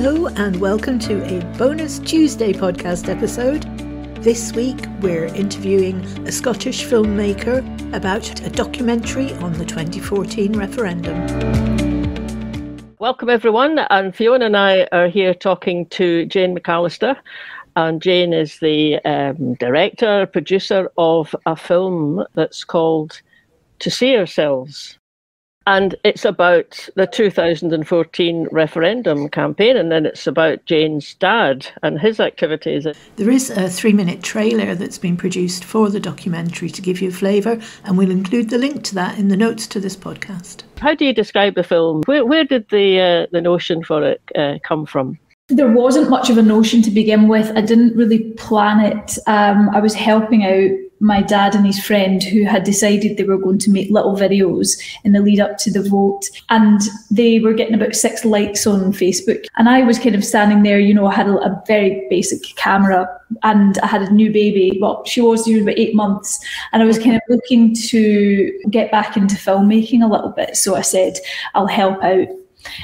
Hello and welcome to a bonus Tuesday podcast episode. This week we're interviewing a Scottish filmmaker about a documentary on the 2014 referendum. Welcome everyone, and Fiona and I are here talking to Jane McAllister, and Jane is the director, producer of a film that's called To See Ourselves. And it's about the 2014 referendum campaign, and then it's about Jane's dad and his activities. There is a 3-minute trailer that's been produced for the documentary to give you a flavour, and we'll include the link to that in the notes to this podcast. How do you describe the film? Where did the notion for it come from? There wasn't much of a notion to begin with. I didn't really plan it. I was helping out my dad and his friend who had decided they were going to make little videos in the lead up to the vote, and they were getting about 6 likes on Facebook, and I was kind of standing there, you know, I had a very basic camera and I had a new baby. Well, she was due about 8 months, and I was kind of looking to get back into filmmaking a little bit, so I said I'll help out.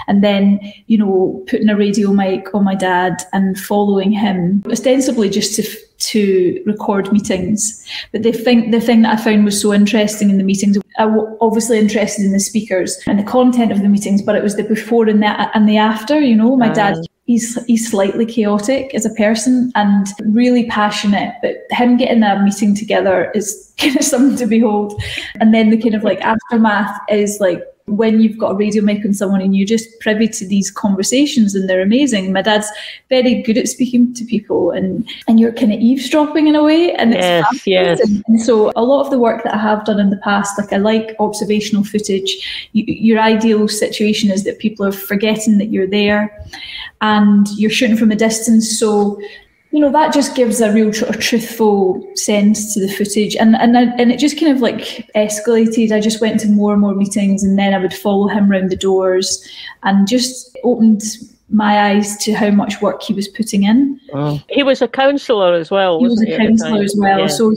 And then, you know, putting a radio mic on my dad and following him, ostensibly just to record meetings. But the thing that I found was so interesting in the meetings, I was obviously interested in the speakers and the content of the meetings, but it was the before and the after. You know, my dad, he's slightly chaotic as a person and really passionate, but him getting a meeting together is kind of something to behold. And then the kind of like aftermath is like, when you've got a radio mic on someone and you're just privy to these conversations, and they're amazing. My dad's very good at speaking to people, and you're kind of eavesdropping in a way, and it's fascinating. And so a lot of the work that I have done in the past, like I like observational footage. Your ideal situation is that people are forgetting that you're there and you're shooting from a distance. So, you know, that just gives a real truthful sense to the footage. And it just kind of like escalated. I just went to more and more meetings, and then I would follow him around the doors, and just opened my eyes to how much work he was putting in. Oh. He was a counsellor as well, wasn't he? He was a counsellor as well. Yeah. So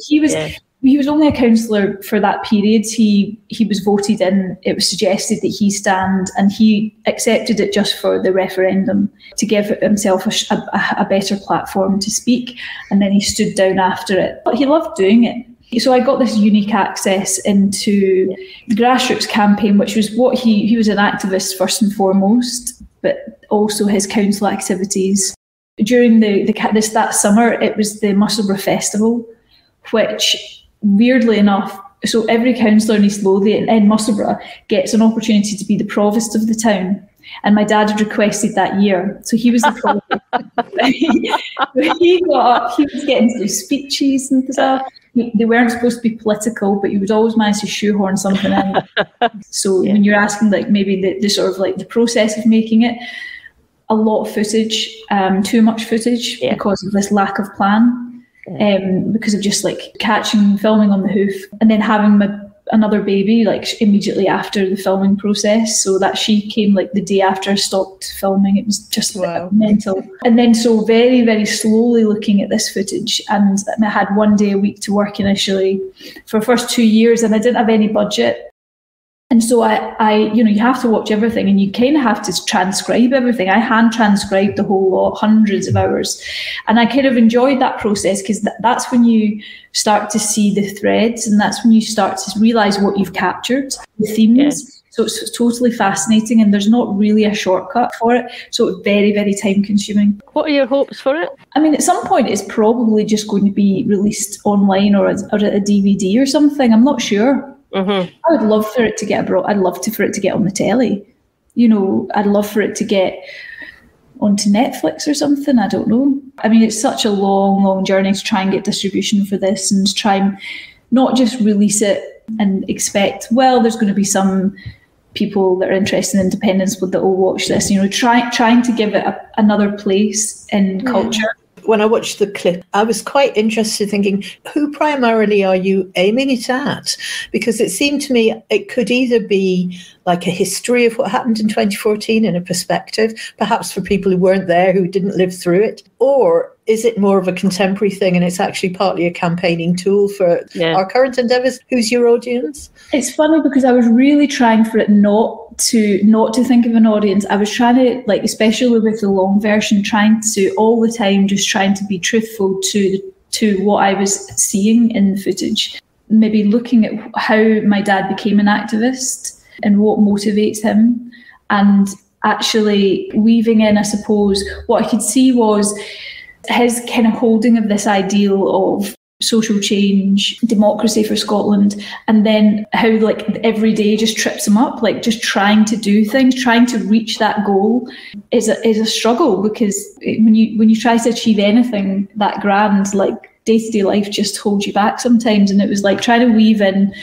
he was only a counsellor for that period. He was voted in. It was suggested that he stand, and he accepted it just for the referendum to give himself a better platform to speak. And then he stood down after it. But he loved doing it. So I got this unique access into the grassroots campaign, which was what he was an activist first and foremost, but also his council activities. During that summer, it was the Musselburgh Festival, which, weirdly enough, so every councillor in East Lothian and Musselburgh gets an opportunity to be the provost of the town. And my dad had requested that year. So he was the provost. He got up, he was getting through speeches and stuff. They weren't supposed to be political, but he would always manage to shoehorn something in. So when you're asking like maybe the sort of like the process of making it, a lot of footage, too much footage because of this lack of plan. Because of just like catching filming on the hoof, and then having another baby like immediately after the filming process, so that she came like the day after I stopped filming. It was just mental. And then so very, very slowly looking at this footage, and I had 1 day a week to work initially for the first 2 years, and I didn't have any budget. And so I, you know, you have to watch everything, and you kind of have to transcribe everything. I hand transcribed the whole lot, hundreds of hours. And I kind of enjoyed that process, because that's when you start to see the threads, and that's when you start to realise what you've captured, the themes. Yes. So it's totally fascinating, and there's not really a shortcut for it. So it's very, very time consuming. What are your hopes for it? I mean, at some point it's probably just going to be released online or a DVD or something. I'm not sure. Mm-hmm. I would love for it to get abroad. I'd love for it to get on the telly. You know, I'd love for it to get onto Netflix or something. I don't know. I mean, it's such a long, long journey to try and get distribution for this, and to try and not just release it and expect, well, there's going to be some people that are interested in independence that will watch this. You know, trying to give it another place in culture. When I watched the clip, I was quite interested, thinking, who primarily are you aiming it at? Because it seemed to me it could either be like a history of what happened in 2014 in a perspective, perhaps for people who weren't there, who didn't live through it, or is it more of a contemporary thing and it's actually partly a campaigning tool for our current endeavours? Who's your audience? It's funny because I was really trying for it not to not to think of an audience. I was trying to, like, especially with the long version, trying to all the time just trying to be truthful to what I was seeing in the footage. Maybe looking at how my dad became an activist and what motivates him, and actually weaving in, I suppose, what I could see was his kind of holding of this ideal of social change, democracy for Scotland, and then how, like, every day just trips him up, like just trying to do things, trying to reach that goal is a struggle, because when you try to achieve anything that grand, like, day-to-day life just holds you back sometimes. And it was like trying to weave in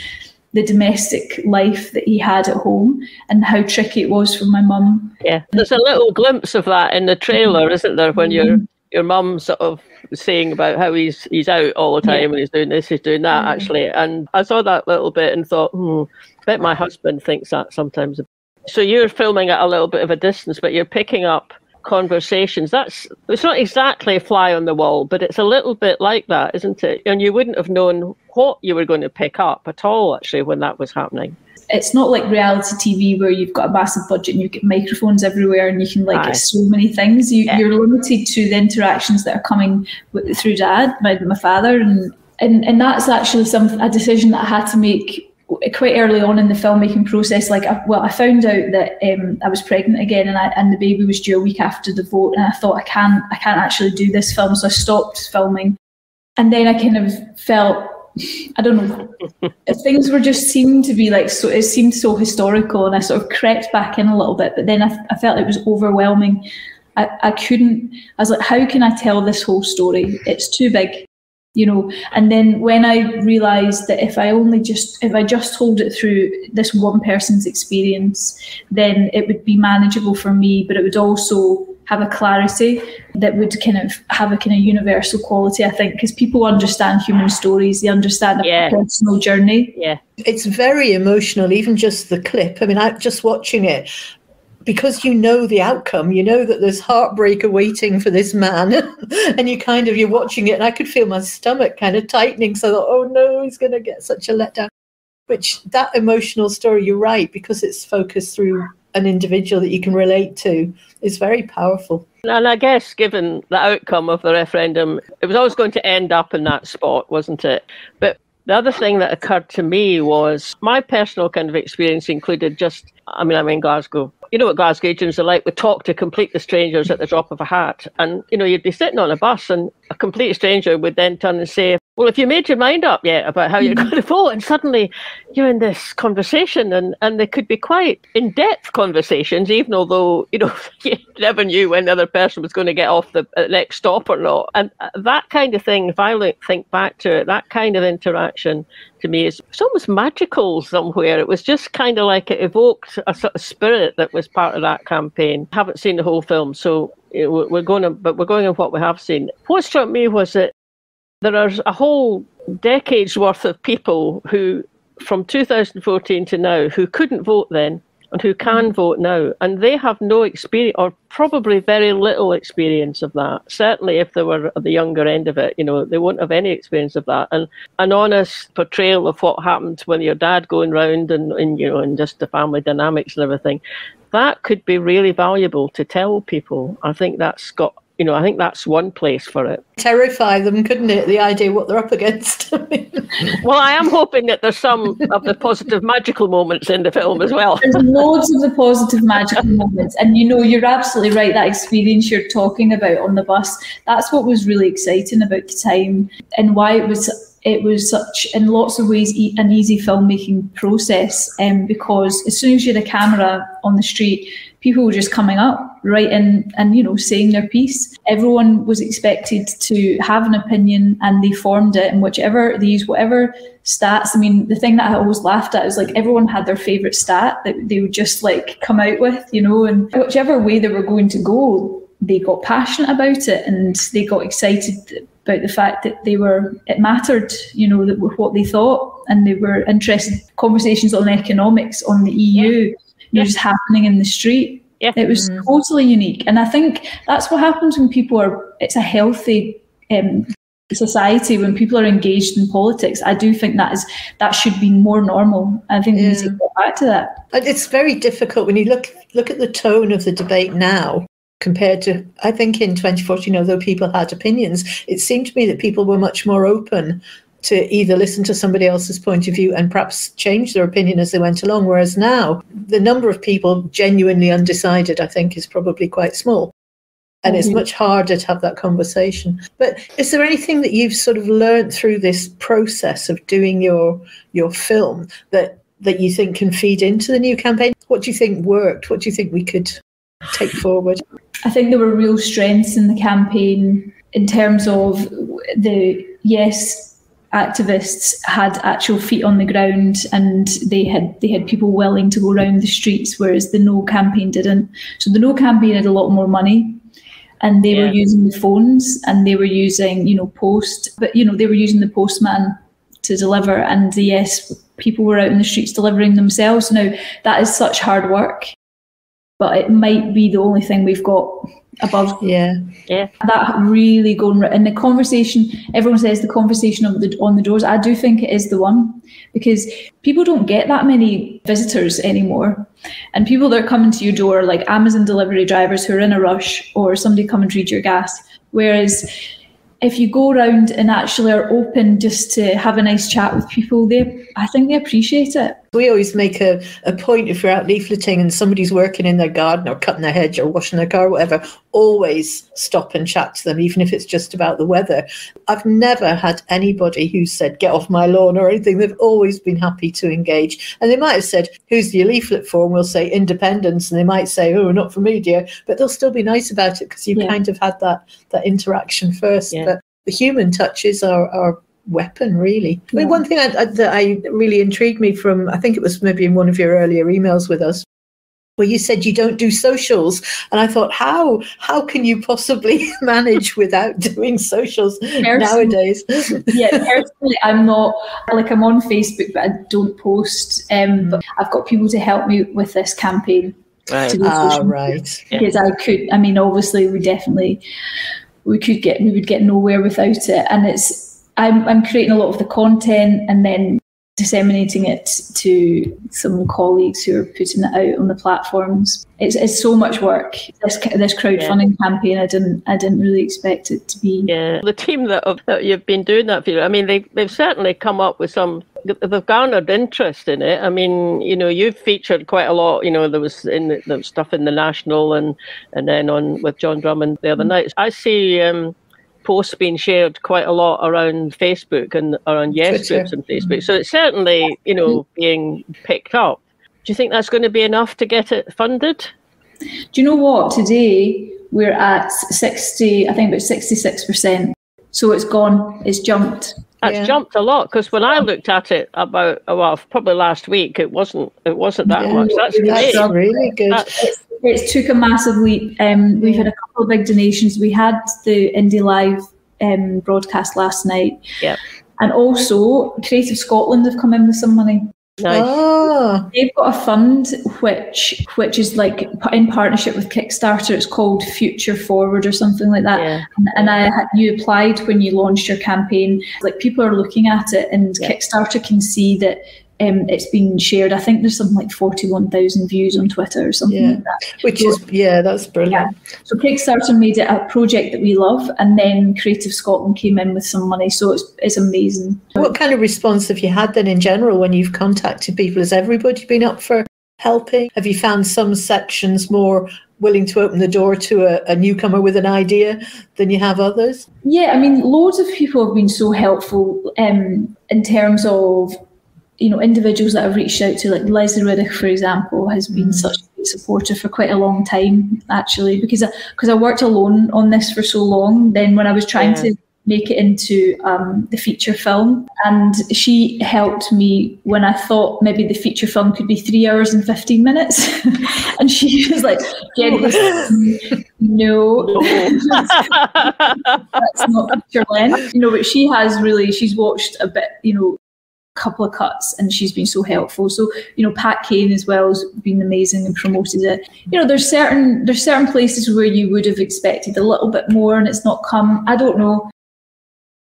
the domestic life that he had at home and how tricky it was for my mum. Yeah, there's a little glimpse of that in the trailer, isn't there, when your mum sort of saying about how he's out all the time and he's doing this, he's doing that, actually. And I saw that little bit and thought, I bet my husband thinks that sometimes. So you're filming at a little bit of a distance, but you're picking up conversations. It's not exactly a fly on the wall, but it's a little bit like that, isn't it? And you wouldn't have known what you were going to pick up at all, actually, when that was happening. It's not like reality TV where you've got a massive budget and you get microphones everywhere and you can get so many things. You're limited to the interactions that are coming through Dad, my father, and that's actually a decision that I had to make quite early on in the filmmaking process. Like, I found out that I was pregnant again, and the baby was due a week after the vote, and I thought I can't actually do this film, so I stopped filming. And then I kind of felt, I don't know, things were just seemed to be like, so it seemed so historical, and I sort of crept back in a little bit, but then I felt it was overwhelming. I was like, how can I tell this whole story? It's too big, and then when I realised that if I just told it through this one person's experience, then it would be manageable for me, but it would also have a clarity that would kind of have a kind of universal quality, I think, because people understand human stories, they understand a personal journey. Yeah, it's very emotional, even just the clip. I mean, just watching it, because you know the outcome, you know that there's heartbreak awaiting for this man, and you're watching it, and I could feel my stomach kind of tightening. So I thought, oh no, he's going to get such a letdown. Which, that emotional story, you're right, because it's focused through an individual that you can relate to, is very powerful. And I guess, given the outcome of the referendum, it was always going to end up in that spot, wasn't it? But the other thing that occurred to me was my personal kind of experience included I'm in Glasgow. You know what Glaswegians are like. We talk to complete strangers at the drop of a hat. And, you'd be sitting on a bus and a complete stranger would then turn and say, well, have you made your mind up yet about how you're going to vote? And suddenly you're in this conversation, and they could be quite in-depth conversations, even although, you never knew when the other person was going to get off the next stop or not. And that kind of thing, if I think back to it, that kind of interaction to me it's almost magical somewhere. It was just kind of like it evoked a sort of spirit that was part of that campaign. I haven't seen the whole film, so we're going on what we have seen. What struck me was that there are a whole decade's worth of people who, from 2014 to now, who couldn't vote then and who can vote now. And they have no experience, or probably very little experience of that. Certainly if they were at the younger end of it, they won't have any experience of that. And an honest portrayal of what happened when your dad going round and just the family dynamics and everything, that could be really valuable to tell people. I think that's I think that's one place for it. Terrify them, couldn't it? The idea what they're up against. Well, I am hoping that there's some of the positive magical moments in the film as well. There's loads of the positive magical moments. And you're absolutely right, that experience you're talking about on the bus, that's what was really exciting about the time, and why it was such, in lots of ways, an easy filmmaking process, because as soon as you had a camera on the street, people were just coming up right in and saying their piece. Everyone was expected to have an opinion, and they formed it, and they used whatever stats. I mean, the thing that I always laughed at is like everyone had their favourite stat that they would just like come out with, and whichever way they were going to go, they got passionate about it, and they got excited about the fact that it mattered, what they thought, and they were interested. Conversations on economics, on the EU, just happening in the street. Yeah. It was totally unique. And I think that's what happens when people it's a healthy society, when people are engaged in politics, I do think that should be more normal. I think we need to get back to that. And it's very difficult when you look at the tone of the debate now compared to, I think, in 2014, although people had opinions, it seemed to me that people were much more open to either listen to somebody else's point of view and perhaps change their opinion as they went along. Whereas now, the number of people genuinely undecided, I think, is probably quite small. And it's much harder to have that conversation. But is there anything that you've sort of learned through this process of doing your film that you think can feed into the new campaign? What do you think worked? What do you think we could take forward? I think there were real strengths in the campaign in terms of activists had actual feet on the ground, and they had people willing to go around the streets, whereas the No campaign didn't. So the No campaign had a lot more money, and they were using the phones, and they were using, post, but they were using the postman to deliver, and the Yes people were out in the streets delivering themselves. Now that is such hard work, but it might be the only thing we've got above. That really going right in the conversation. Everyone says the conversation on the doors. I do think it is the one, because people don't get that many visitors anymore, and people that are coming to your door, like Amazon delivery drivers who are in a rush, or somebody come and read your gas. Whereas if you go around and actually are open just to have a nice chat with people, I think they appreciate it. We always make a point, if you're out leafleting and somebody's working in their garden or cutting their hedge or washing their car or whatever, always stop and chat to them, even if it's just about the weather. I've never had anybody who said, get off my lawn or anything. They've always been happy to engage. And they might have said, who's your leaflet for? And we'll say independence. And they might say, oh, not for me, dear. But they'll still be nice about it because you kind of had that interaction first. Yeah. But the human touch is our weapon, really. I mean, one thing that really intrigued me from, I think it was maybe in one of your earlier emails with us, where you said you don't do socials. And I thought, how can you possibly manage without doing socials nowadays? Personally, I'm not, I'm on Facebook, but I don't post. But I've got people to help me with this campaign. Right. Because I could, obviously we would get nowhere without it. And I'm creating a lot of the content and then disseminating it to some colleagues who are putting it out on the platforms. It's so much work. This crowdfunding campaign, I didn't really expect it to be. Yeah, the team that you've been doing that for, they've certainly come up with some. They've garnered interest in it. You've featured quite a lot. There was stuff in the National and then on with John Drummond the other night. I see posts being shared quite a lot around Facebook and around Yes groups on Facebook. So it's certainly, being picked up. Do you think that's going to be enough to get it funded? Do you know what? Today we're at 66%. So it's gone. It's jumped. That's jumped a lot, because when I looked at it probably last week, it wasn't that much. That's great. That's really good. It took a massive leap. We've had a couple of big donations. We had the Indie Live broadcast last night. Yeah. And also Creative Scotland have come in with some money. Nice. Oh. They've got a fund which is like in partnership with Kickstarter. It's called Future Forward or something like that. Yeah. And you applied when you launched your campaign. Like, people are looking at it, and Kickstarter can see that it's been shared. I think there's something like 41,000 views on Twitter or something like that. That's brilliant. Yeah. So Kickstarter made it a project that we love, and then Creative Scotland came in with some money. So it's amazing. What kind of response have you had then in general when you've contacted people? Has everybody been up for helping? Have you found some sections more willing to open the door to a newcomer with an idea than you have others? Yeah, loads of people have been so helpful in terms of individuals that I've reached out to, like Leslie Riddick, for example, has been such a great supporter for quite a long time, actually, because I worked alone on this for so long. Then when I was trying to make it into the feature film, and she helped me when I thought maybe the feature film could be 3 hours and 15 minutes. And she was like, Jen, no, that's not feature length. But she's watched a bit, couple of cuts, and she's been so helpful. So Pat Kane as well has been amazing and promoted it. There's certain places where you would have expected a little bit more and it's not come. I don't know.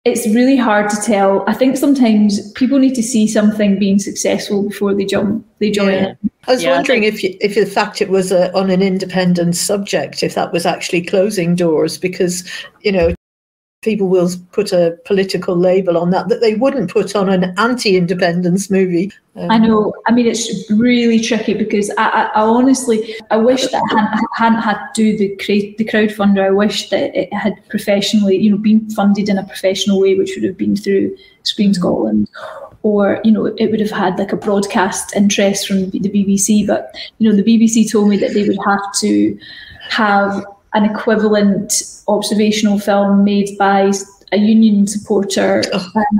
it's really hard to tell. I think sometimes people need to see something being successful before they join in. I was wondering if the fact it was on an independent subject, if that was actually closing doors, because, you know, people will put a political label on that they wouldn't put on an anti-independence movie. I know. I mean, it's really tricky because I honestly, I wish that I hadn't had to do the crowdfunder. I wish that it had professionally, you know, been funded in a professional way, which would have been through Screen Scotland, or, you know, it would have had like a broadcast interest from the BBC. But, you know, the BBC told me that they would have to have an equivalent observational film made by a union supporter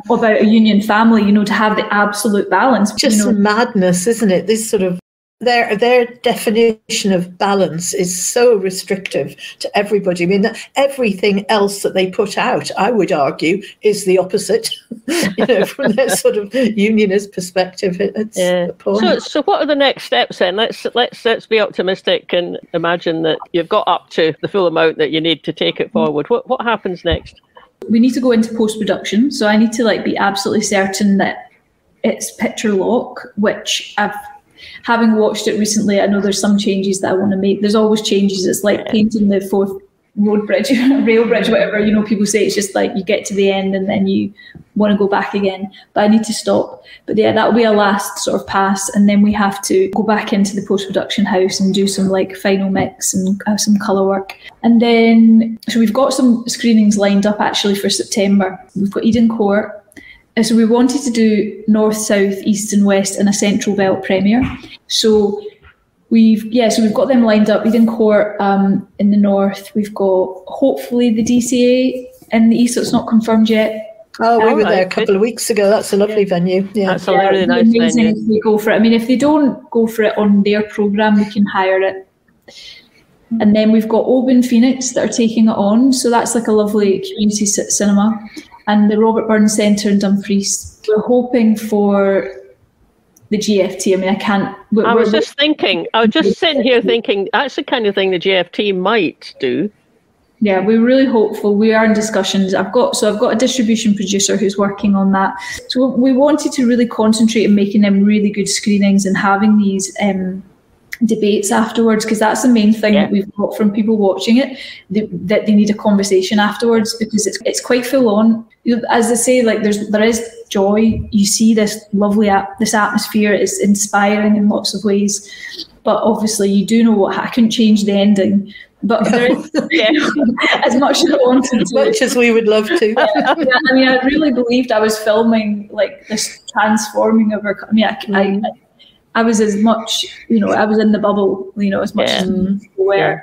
about a union family, you know, to have the absolute balance. Just, you know, madness, isn't it? This sort of their definition of balance is so restrictive to everybody. I mean, everything else that they put out, I would argue, is the opposite. You know, from their sort of unionist perspective, it's appalling. So what are the next steps then? Let's be optimistic and imagine that you've got up to the full amount that you need to take it forward. What happens next? We need to go into post-production, so I need to be absolutely certain that it's picture lock, which having watched it recently, I know there's some changes that I want to make. There's always changes. It's like painting the fourth road bridge, rail bridge, whatever, you know, people say it's just like you get to the end and then you want to go back again. But I need to stop. But yeah, that'll be a last sort of pass. And then we have to go back into the post-production house and do some final mix and some colour work. And then, so we've got some screenings lined up actually for September. We've got Eden Court. So we wanted to do north, south, east and west and a central belt premiere. So we've got them lined up. Eden Court in the north. We've got hopefully the DCA in the east, so it's not confirmed yet. Oh, we were there a couple of weeks ago. That's a lovely venue. Yeah, that's a really nice amazing venue. If we go for it. I mean, if they don't go for it on their programme, we can hire it. And then we've got Oban Phoenix that are taking it on. So that's like a lovely community cinema. And the Robert Burns Centre in Dumfries. We're hoping for the GFT. I mean, I can't... I was just sitting here thinking, that's the kind of thing the GFT might do. Yeah, we're really hopeful. We are in discussions. I've got a distribution producer who's working on that. So we wanted to really concentrate on making them really good screenings and having these debates afterwards, because that's the main thing that we've got from people watching it, that they need a conversation afterwards, because it's quite full on. You know, as they say, there is joy. You see this lovely this atmosphere. It's inspiring in lots of ways, but obviously you do know I couldn't change the ending. But there is, as much as I wanted to, as much as we would love to. I mean, I really believed I was filming this transforming of her. I mean, I was as much, you know, I was in the bubble, you know, as much as people were.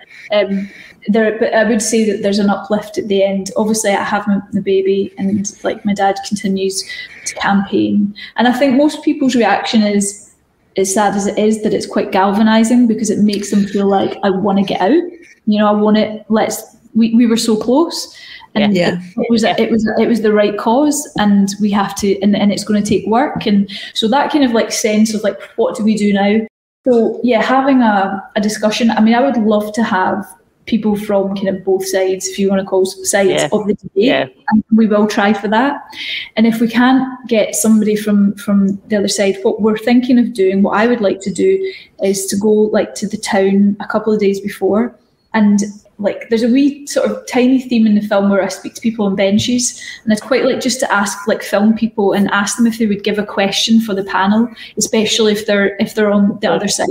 But I would say that there's an uplift at the end. Obviously, I have the baby, and my dad continues to campaign. And I think most people's reaction is, as sad as it is, that it's quite galvanising, because it makes them feel like, I want to get out. You know, I want it. We were so close. And it was the right cause, and we have to, and it's going to take work, and so that kind of sense of what do we do now? So having a discussion. I mean, I would love to have people from kind of both sides, if you want to call sides of the debate, and we will try for that. And if we can't get somebody from the other side, what we're thinking of doing, what I would like to do, is to go to the town a couple of days before. And there's a wee sort of tiny theme in the film where I speak to people on benches, and I'd quite like just to ask film people and ask them if they would give a question for the panel, especially if they're on the other side,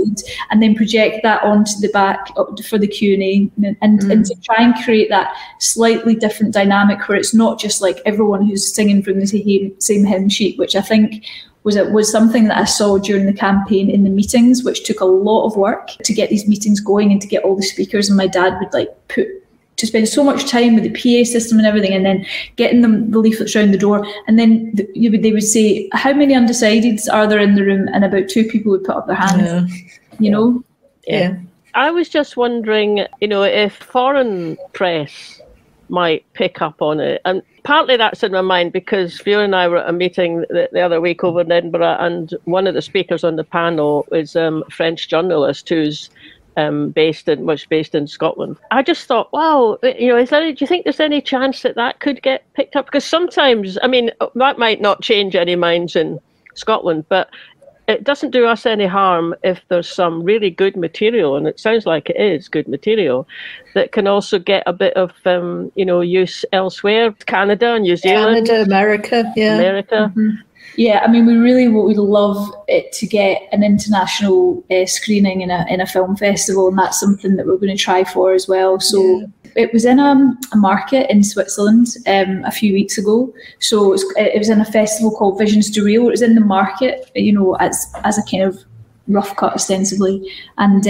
and then project that onto the back for the Q&A, and to try and create that slightly different dynamic where it's not just everyone who's singing from the same hymn sheet, which I think was something that I saw during the campaign in the meetings, which took a lot of work to get these meetings going and to get all the speakers. And my dad would to spend so much time with the PA system and everything, and then getting the leaflets around the door. And then they would say, how many undecideds are there in the room? And about 2 people would put up their hands, you know? Yeah. I was just wondering, you know, if foreign press might pick up on it. And partly that's in my mind because Fiona and I were at a meeting the other week over in Edinburgh, and one of the speakers on the panel is a French journalist who's based in Scotland. I just thought, wow, do you think there's any chance that could get picked up? Because sometimes, I mean, that might not change any minds in Scotland, but it doesn't do us any harm if there's some really good material, and it sounds like it is good material, that can also get a bit of use elsewhere. Canada, New Zealand, Canada, America. Mm-hmm. Yeah, I mean, we really would love it to get an international screening in a film festival, and that's something that we're going to try for as well. So it was in a market in Switzerland a few weeks ago. So it was in a festival called Visions to Real. It was in the market, as a kind of rough cut, ostensibly. And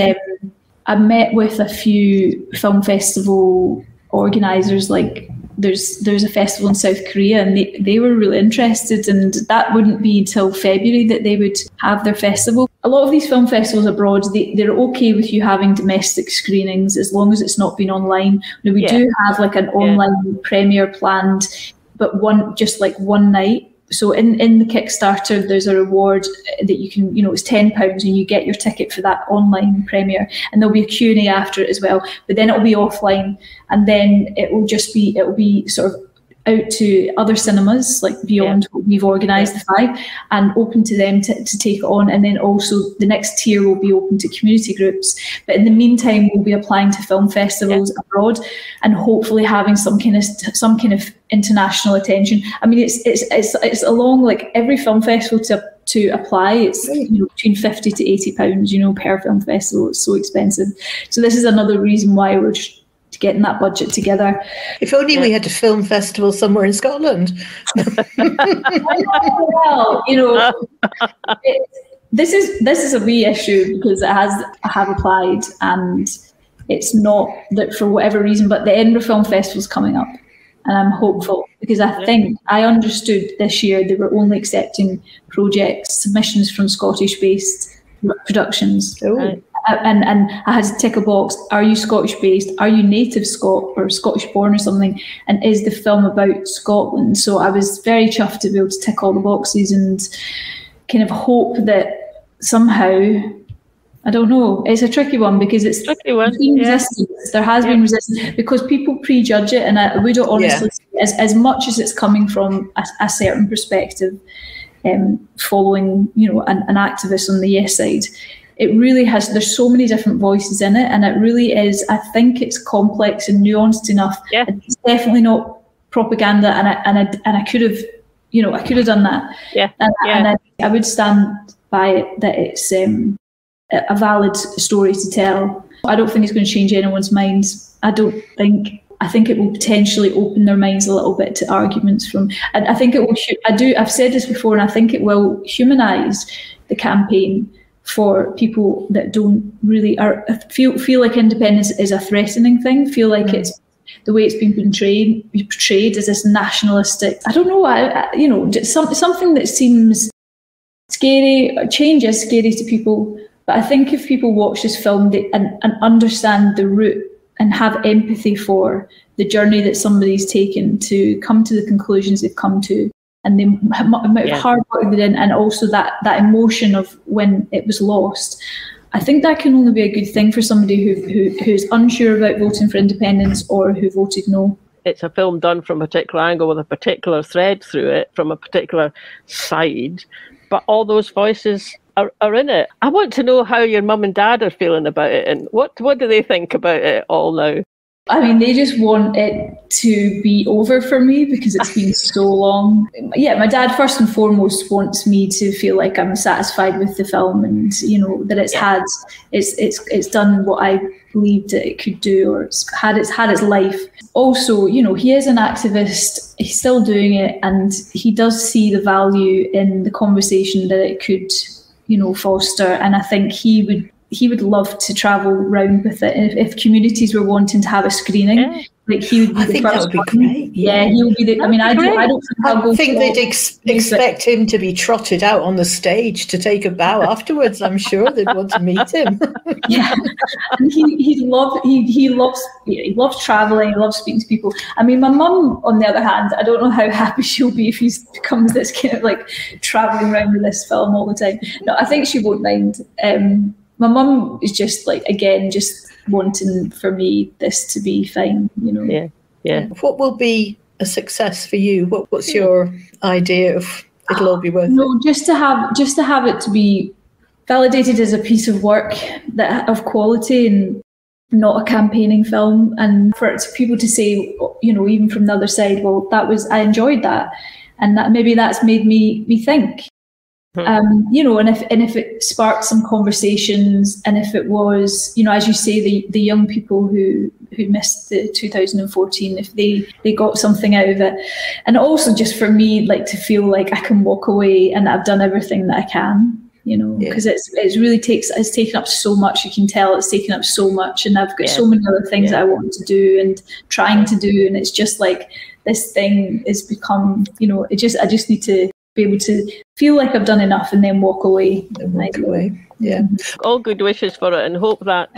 I met with a few film festival organisers, like there's a festival in South Korea, and they were really interested, and that wouldn't be until February that they would have their festival. A lot of these film festivals abroad, they're okay with you having domestic screenings as long as it's not been online. Now, we do have like an online premiere planned, but one night. So in the Kickstarter, there's a reward that you can, it's £10 and you get your ticket for that online premiere, and there'll be a Q&A after it as well. But then it'll be offline, and then it'll be sort of out to other cinemas, like beyond what we've organised, the 5, and open to them to take it on. And then also the next tier will be open to community groups. But in the meantime, we'll be applying to film festivals abroad, and hopefully having some kind of international attention. I mean, it's along, like, every film festival to apply, it's between £50 to £80, per film festival. It's so expensive. So this is another reason why we're getting that budget together. If only we had a film festival somewhere in Scotland. Well, this is a wee issue because I have applied, and it's not that for whatever reason, but the Edinburgh Film Festival is coming up, and I'm hopeful because I understood this year they were only accepting submissions from Scottish-based productions. Oh. And I had to tick a box: are you Scottish based? Are you native Scot or Scottish born or something? And is the film about Scotland? So I was very chuffed to be able to tick all the boxes and kind of hope that somehow, I don't know, it's a tricky one because it's been resistance. There has been resistance because people prejudge it, and I would honestly say, as much as it's coming from a certain perspective, following an activist on the yes side. It really has, there's so many different voices in it, and it really is, I think it's complex and nuanced enough. Yeah. It's definitely not propaganda, and I could have, I could have done that. Yeah. And I would stand by it that it's a valid story to tell. I don't think it's going to change anyone's minds. I think it will potentially open their minds a little bit to arguments from, and I think it will, I've said this before, and I think it will humanise the campaign for people that don't really feel like independence is a threatening thing, feel like it's the way it's been portrayed as this nationalistic. I don't know, something that seems scary. Change is scary to people, but I think if people watch this film and understand the route and have empathy for the journey that somebody's taken to come to the conclusions they've come to, and the amount of hard work they did, and also that emotion of when it was lost. I think that can only be a good thing for somebody who's unsure about voting for independence or who voted no. It's a film done from a particular angle with a particular thread through it, from a particular side, but all those voices are in it. I want to know how your mum and dad are feeling about it, and what do they think about it all now? I mean, they just want it to be over for me because it's been so long. Yeah, my dad first and foremost wants me to feel like I'm satisfied with the film, and that it's done what I believed it could do, or it's had its life. Also, he is an activist. He's still doing it, and he does see the value in the conversation that it could, foster. And I think he would love to travel around with it. If communities were wanting to have a screening, like he would be the first one. I think that would be great. Yeah, he would be the. I mean, I don't think they'd expect him to be trotted out on the stage to take a bow afterwards. I'm sure they'd want to meet him. Yeah, and he loves traveling. He loves speaking to people. I mean, my mum, on the other hand, I don't know how happy she'll be if he becomes this kind of like traveling around with this film all the time. No, I think she won't mind. My mum is just like, again, just wanting for me this to be fine, you know. Yeah. What will be a success for you? What's your idea of it'll all be worth it? No, just to have it to be validated as a piece of work that of quality and not a campaigning film, and for people to say, you know, even from the other side, well, I enjoyed that, and that maybe that's made me think. You know, and if it sparked some conversations, and if it was, you know, as you say, the young people who missed the 2014, if they got something out of it, and also just for me, like to feel like I can walk away and I've done everything that I can, you know, because it's taken up so much. You can tell it's taken up so much, and I've got so many other things that I want to do and trying to do, and it's just like this thing has become, you know, I just need to be able to feel like I've done enough and then walk away. Yeah. All good wishes for it, and hope that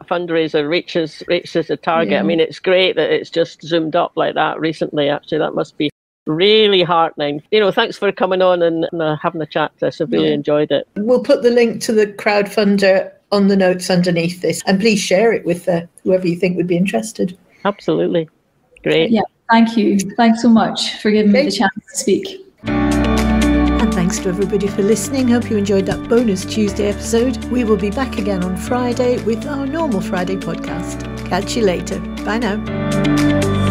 fundraiser reaches the target. Yeah. I mean, it's great that it's just zoomed up like that recently. Actually, that must be really heartening. You know, thanks for coming on and having a chat to us. I've really enjoyed it. We'll put the link to the crowdfunder on the notes underneath this, and please share it with whoever you think would be interested. Absolutely. Great. Yeah, thank you. Thanks so much for giving me the chance to speak. And thanks to everybody for listening. Hope you enjoyed that bonus Tuesday episode. We will be back again on Friday with our normal Friday podcast. Catch you later. Bye now.